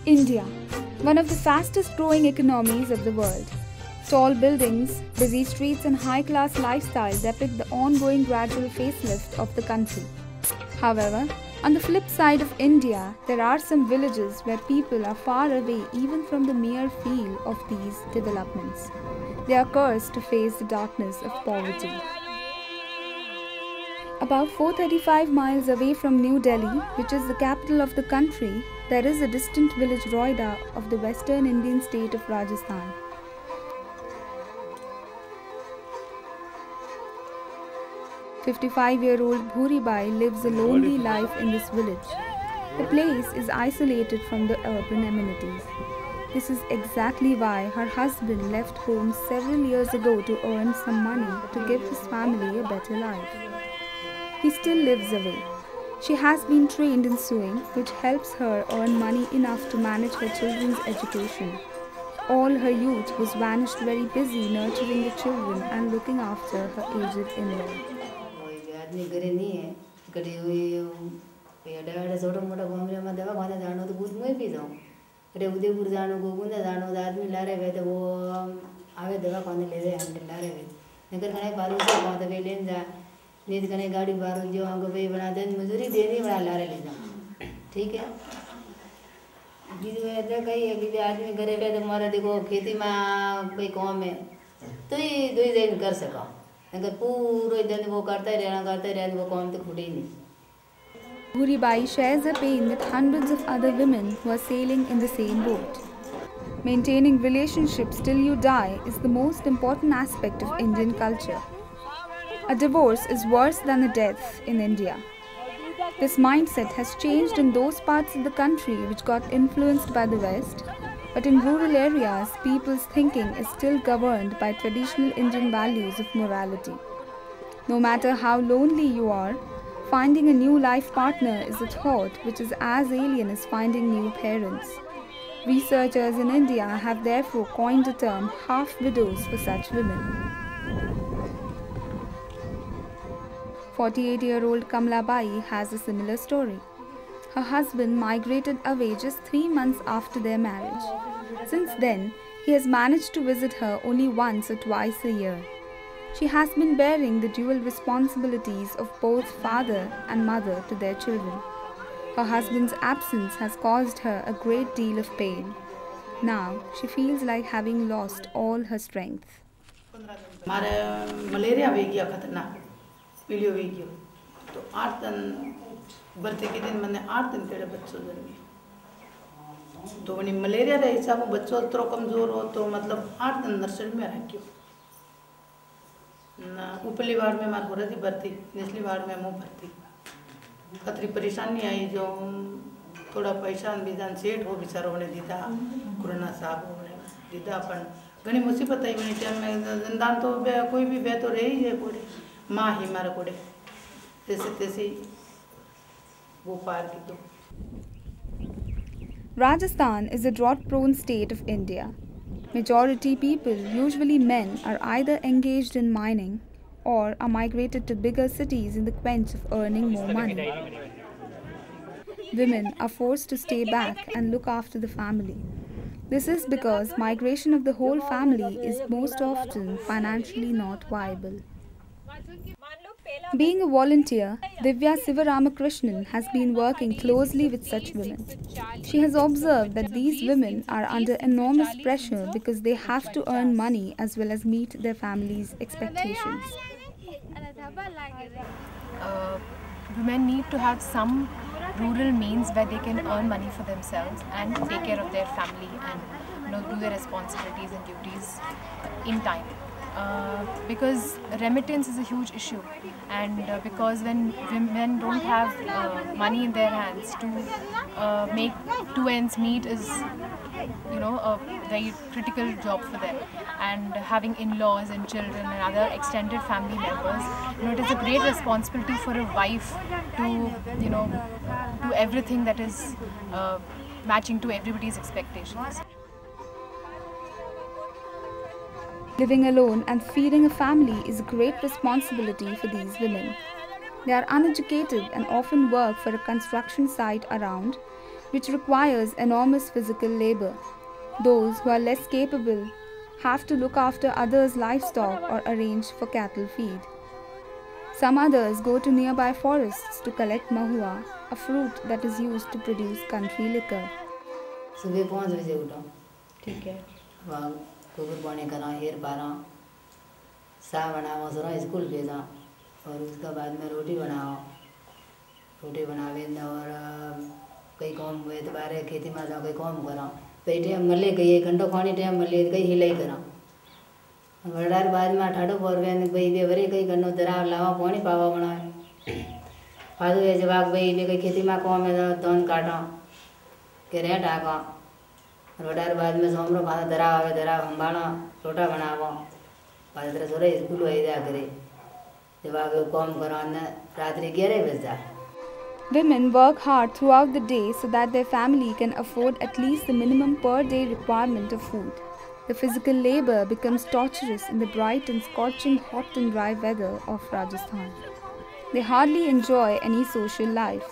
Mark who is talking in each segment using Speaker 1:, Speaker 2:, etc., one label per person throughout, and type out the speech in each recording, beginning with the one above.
Speaker 1: India, one of the fastest growing economies of the world. Tall buildings, busy streets and high-class lifestyle depict the ongoing gradual facelift of the country. However, on the flip side of India, there are some villages where people are far away even from the mere feel of these developments. They are cursed to face the darkness of poverty. About 435 miles away from New Delhi, which is the capital of the country, there is a distant village Roida of the western Indian state of Rajasthan. The 55-year-old Bhuribai lives a lonely life in this village. The place is isolated from the urban amenities. This is exactly why her husband left home several years ago to earn some money to give his family a better life. He still lives away. She has been trained in sewing, which helps her earn money enough to manage her children's education. All her youth was vanished very busy nurturing the children and looking after her aged in-law.
Speaker 2: नींद कने गाड़ी बारू जो अंग पे बना दे मजदूरी देनी बना लारे ले जाओ ठीक है बीज में तो कई है कि आदमी घरे बैठे मारे देखो खेती में कोई काम है तो ही दो ही दिन कर सका अगर पूरे दिन वो करते रहना वो काम तो खुद ही नहीं.
Speaker 1: Bhuribai shares her pain with hundreds of other women who are sailing in the same boat. Maintaining relationships till you die is the most important aspect of Indian culture. A divorce is worse than a death in India. This mindset has changed in those parts of the country which got influenced by the West, but in rural areas, people's thinking is still governed by traditional Indian values of morality. No matter how lonely you are, finding a new life partner is a thought which is as alien as finding new parents. Researchers in India have therefore coined the term half-widows for such women. 48-year-old Kamla Bai has a similar story. Her husband migrated away just 3 months after their marriage. Since then, he has managed to visit her only once or twice a year. She has been bearing the dual responsibilities of both father and mother to their children. Her husband's absence has caused her a great deal of pain. Now, she feels like having lost all her strength.
Speaker 3: Palaeo हुई क्यों तो 8 दिन बर्थे के दिन मैंने 8 दिन के बच्चों जन्मे तो वनी मलेरिया रे हिसाब बच्चों तो कमजोर हो तो मतलब 8 दिन नर्सरी में रखियो ना ऊपरली वार्ड में मार हो रही थी भर्ती निचली वार्ड में मुँह भर्ती खतरी परेशानी आई जो थोड़ा पैसा बीजान सेठ हो बेचारों ने दीदा कोरोना साहब ने दीदा अपन घनी मुसीबत आई वनी टाइम में जिंदान तो कोई भी बे तो रही है कोई माँ ही मारा कोड़े तैसे वो पार की दो.
Speaker 1: Rajasthan is a drought-prone state of India. Majority people, usually men, are either engaged in mining or are migrated to bigger cities in the quest of earning more money. Women are forced to stay back and look after the family. This is because migration of the whole family is most often financially not viable. Being a volunteer, Divya Sivaramakrishnan has been working closely with such women. She has observed that these women are under enormous pressure because they have to earn money as well as meet their families' expectations.
Speaker 4: Women need to have some rural means where they can earn money for themselves and take care of their family and do their responsibilities and duties in time. Because remittance is a huge issue, and because when women don't have money in their hands to make 2 ends meet is a very critical job for them, and having in-laws and children and other extended family members, it is a great responsibility for a wife to do everything that is matching to everybody's expectations.
Speaker 1: Living alone and feeding a family is a great responsibility for these women. They are uneducated and often work for a construction site around, which requires enormous physical labor. Those who are less capable have to look after others' livestock or arrange for cattle feed. Some others go to nearby forests to collect mahua, a fruit that is used to produce country liquor.
Speaker 2: सुबह 5 बजे उठो,
Speaker 4: ठीक है।
Speaker 2: वहाँ कुकुर पानी करा, हेर पारा, साग बनाओ, सरो स्कूल भेजा, और उसके बाद में रोटी बनाओ, रोटी बनावे और कई काम हुए तो बाहर खेती में जाओ, कई काम करा, कई टाइम मले, कई 1 घंटा खाने टाइम मले, कई हिलाई करा, वडार बाद में ठाडो पौरवे भाई बेवरे कई गन्नो दराव लावा पानी पावा बनाए, फादू ये जवाब भाई ले कई खेती में काम है धान काटा, के रेट आगा, वडार बाद में सोमरो फादू दराव आवे, दराव हम्बाना रोटा बनावा, फादू तेरे सोरे स्कूल वही जा करे, जवाब वो काम करा न रात्रि 11 बजे जा।
Speaker 1: Women work hard throughout the day so that their family can afford at least the minimum per day requirement of food. The physical labor becomes torturous in the bright and scorching hot and dry weather of Rajasthan. They hardly enjoy any social life.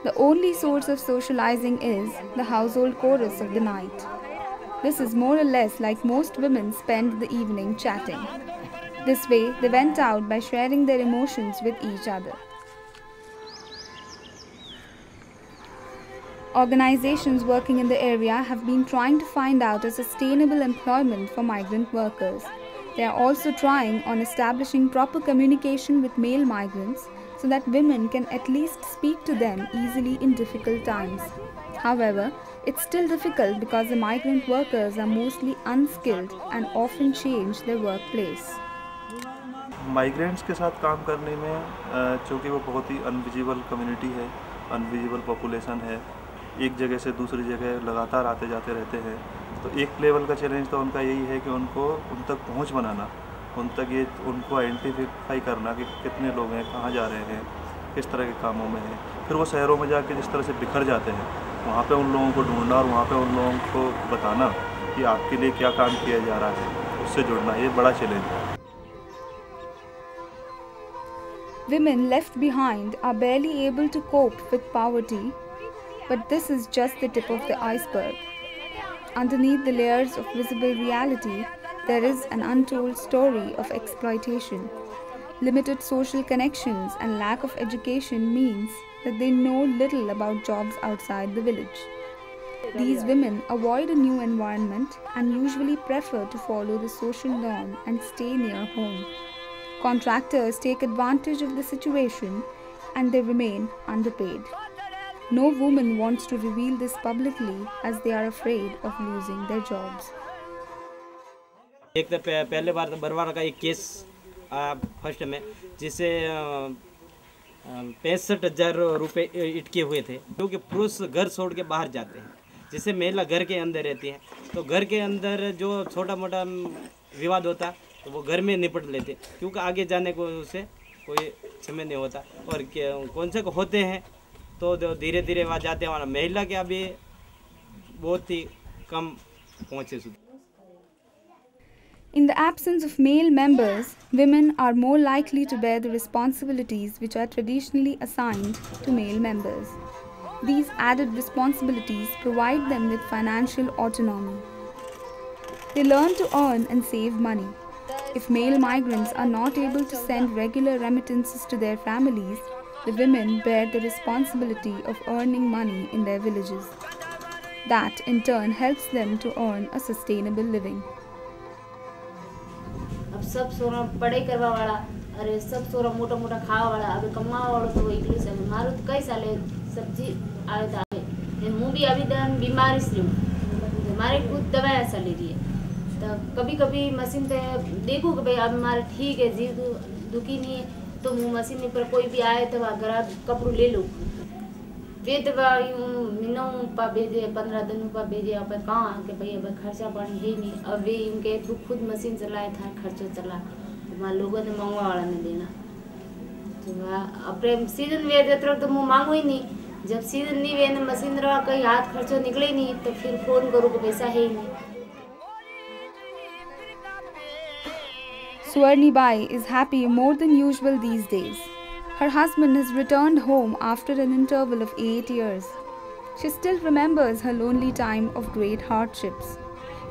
Speaker 1: The only source of socializing is the household chorus of the night. This is more or less like most women spend the evening chatting. This way, they went out by sharing their emotions with each other. Organizations working in the area have been trying to find out a sustainable employment for migrant workers. They are also trying on establishing proper communication with male migrants so that women can at least speak to them easily in difficult times. However, it's still difficult because the migrant workers are mostly unskilled and often change their workplace.
Speaker 5: Migrants के साथ काम करने में चूँकि वो बहुत ही invisible community है, invisible population है, एक जगह से दूसरी जगह लगातार आते जाते रहते हैं, तो एक लेवल का चैलेंज तो उनका यही है कि उनको उन तक पहुंच बनाना, उनको आइडेंटिफाई करना कि कितने लोग हैं, कहाँ जा रहे हैं, किस तरह के कामों में हैं। फिर वो शहरों में जाके जिस तरह से बिखर जाते हैं, वहाँ पे उन लोगों को ढूंढना और वहाँ पे उन लोगों को बताना कि आपके लिए क्या काम किया जा रहा है, उससे जुड़ना, ये बड़ा चैलेंज है।
Speaker 1: Women left behind are barely able to cope with poverty, but this is just the tip of the iceberg. Underneath the layers of visible reality, there is an untold story of exploitation. Limited social connections and lack of education means that they know little about jobs outside the village. These women avoid a new environment and usually prefer to follow the social norm and stay near home. Contractors take advantage of the situation and they remain underpaid. No woman wants to reveal this publicly as they are afraid of losing their jobs.
Speaker 6: एक तो पहले बार तो बरवाड़ा का एक case first में जिससे 65,000 रुपये इटके हुए थे, क्योंकि पुरुष घर छोड़ के बाहर जाते हैं, जिससे महिला घर के अंदर रहती है, तो घर के अंदर जो छोटा मोटा विवाद होता तो वो घर में निपट लेते, क्योंकि आगे जाने को उसे कोई समय नहीं होता, और कौन से को होते हैं तो धीरे धीरे वहाँ जाते हैं, हमारा महिला के अभी बहुत ही कम पहुँचे।
Speaker 1: In the absence of male members, women are more likely to bear the responsibilities which are traditionally assigned to male members. These added responsibilities provide them with financial autonomy. They learn to earn and save money. If male migrants are not able to send regular remittances to their families, the women bear the responsibility of earning money in their villages. That in turn helps them to earn a sustainable living.
Speaker 2: अब सब सोना पढ़ाई करवा वाला, अरे सब सोना मोटा मोटा खावा वाला, अभी कमावा वाला तो इकली से मारो तो कई साले सब्जी आए तो आए, मुँह भी अभी दम बीमारी से हमारे खुद दवाई ऐसा ले रही है, तो कभी कभी मशीन पे देखो कि भाई अब हमारा ठीक है, जी दुखी नहीं है, तो मुँह मशीन पर कोई भी आए तो वहाँ गरा कपड़ू ले लो, वे दवा महीनों पा भेजे, 15 दिन पा भेजे, अब कहाँ के भाई अब खर्चा पानी है नहीं, अब वे इनके खुद मशीन चलाए था, खर्चा चला, तो वहाँ लोगों ने मंगवा वाला ने देना, तो वहाँ अपने सीजन वे देते तो मुँह मांगो ही नहीं, जब सीजन नहीं वे मशीन रहा कहीं हाथ खर्चा निकले नहीं, तो फिर फोन करो कि पैसा है ही नहीं।
Speaker 1: Swarni Bai is happy more than usual these days. Her husband has returned home after an interval of 8 years. She still remembers her lonely time of great hardships.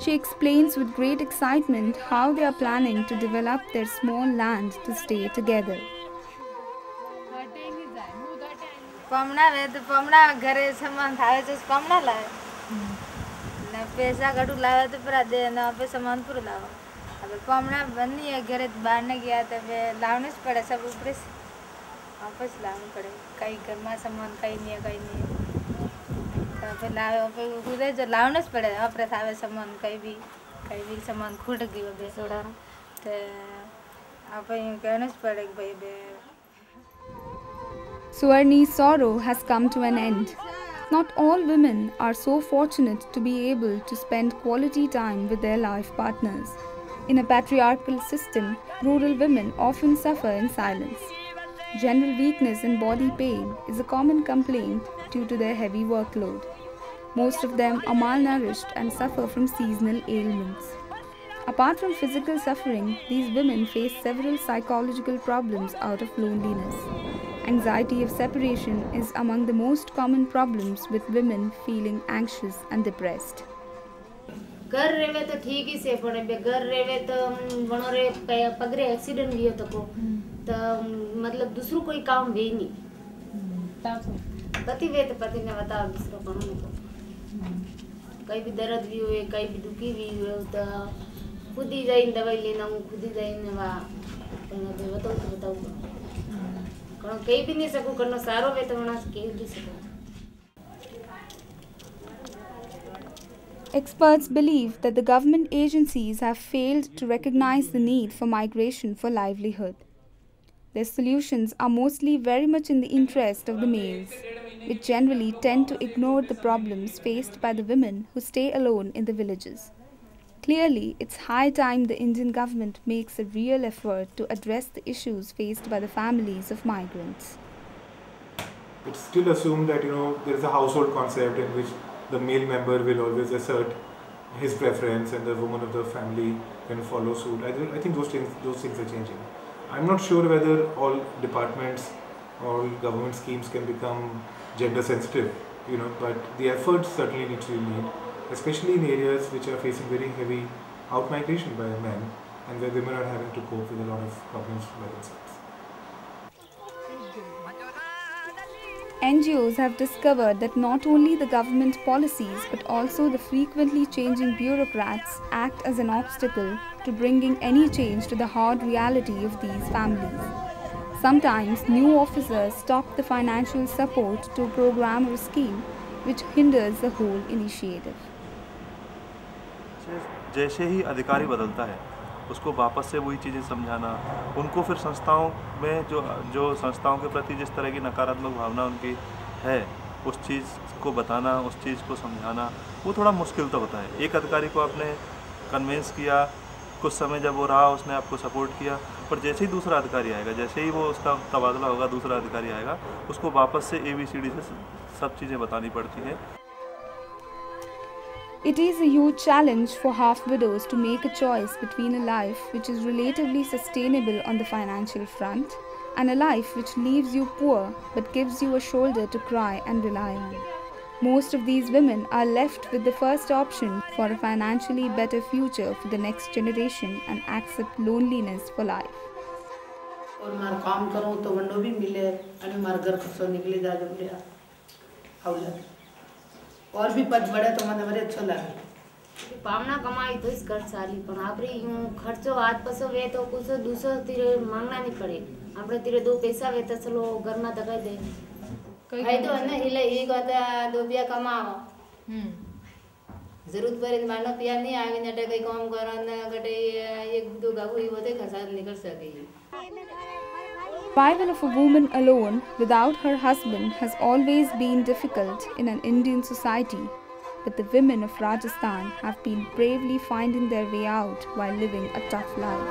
Speaker 1: She explains with great excitement how they are planning to develop their small land to stay together.
Speaker 2: पमना वे तो पमना घरे सामान थावे तो पमना लाए न पैसा घटू लावे तो पर दे न पे सामान पूरा लावा अगर पमना बन्नी है घरे बाहर न गया तो वे लावने से पड़े सब ऊपर से वापस लाने पड़े कहीं घर में सामान कहीं नहीं तो फिर लावे पे खुदे जो लावने से पड़े अपने थावे सामान कहीं भी सामान खुट गई बे सोड़ा तो आप कहने से पड़े भाई बे
Speaker 1: Suwarni's sorrow has come to an end. Not all women are so fortunate to be able to spend quality time with their life partners. In a patriarchal system, rural women often suffer in silence. General weakness and body pain is a common complaint due to their heavy workload. Most of them are malnourished and suffer from seasonal ailments. Apart from physical suffering, these women face several psychological problems out of loneliness. Anxiety of separation is among the most common problems with women feeling anxious and depressed.
Speaker 2: घर रेवे तो ठीक ही से पड़े बे घर रेवे तो बनो रे पगरे एक्सीडेंट भी हो तो मतलब दूसरों कोई काम भी नहीं पति वे तो पति ने बताओ दूसरों को कहीं भी दर्द भी हुए कहीं भी दुखी भी हुए तो खुद ही जाइन दवाई लेना हूँ खुद ही जाइन बताओ कहीं भी नहीं सकूँ करना सारो वे तो मना कहीं भी सकूँ.
Speaker 1: Experts believe that the government agencies have failed to recognize the need for migration for livelihood. Their solutions are mostly very much in the interest of the males, which generally tend to ignore the problems faced by the women who stay alone in the villages. Clearly, it's high time the Indian government makes a real effort to address the issues faced by the families of migrants.
Speaker 7: It's still assumed that there is a household concept in which the male member will always assert his preference and the woman of the family can follow suit. I think those things are changing. I'm not sure whether all departments, all government schemes can become gender sensitive, but the efforts certainly need to be made, especially in areas which are facing very heavy out-migration by men and where women are having to cope with a lot of problems by themselves.
Speaker 1: NGOs have discovered that not only the government policies but also the frequently changing bureaucrats act as an obstacle to bringing any change to the hard reality of these families. Sometimes new officers stop the financial support to a program or scheme which hinders the whole initiative.
Speaker 5: जैसे ही अधिकारी बदलता है उसको वापस से वही चीज़ें समझाना, उनको फिर संस्थाओं में जो संस्थाओं के प्रति जिस तरह की नकारात्मक भावना उनकी है उस चीज़ को बताना, उस चीज़ को समझाना, वो थोड़ा मुश्किल तो होता है. एक अधिकारी को आपने कन्विंस किया, कुछ समय जब वो रहा उसने आपको सपोर्ट किया, पर जैसे ही दूसरा अधिकारी आएगा, जैसे ही वो उसका तबादला होगा, दूसरा अधिकारी आएगा, उसको वापस से ABCD से सब चीज़ें बतानी पड़ती हैं.
Speaker 1: It is a huge challenge for half-widows to make a choice between a life which is relatively sustainable on the financial front and a life which leaves you poor but gives you a shoulder to cry and rely on. Most of these women are left with the first option for a financially better future for the next generation and accept loneliness for life.
Speaker 3: और मार काम करूँ तो वंडो भी मिले, अने मार घर खर्चो निकले जा जब लिया, हाउला और भी पद बढ़े तो मुझे बड़े अच्छा लगे.
Speaker 2: पावना कमाई तो इस घर साली पर आपरे यूं खर्चो हाथ पसो वे तो कुछ दूसरा तीरे मांगना नहीं पड़े. आपरे तीरे दो पैसा वे तो चलो घर में तकाई दे. भाई तो है ना हिले एक आता 2 रुपया कमाओ. जरूरत पड़े मानो पिया नहीं आगे नटे कहीं काम करो ना कटे 1-2 गागुई होते खर्चा निकल सके.
Speaker 1: Survival of a woman alone without her husband has always been difficult in an Indian society, but the women of Rajasthan have been bravely finding their way out while living a tough life.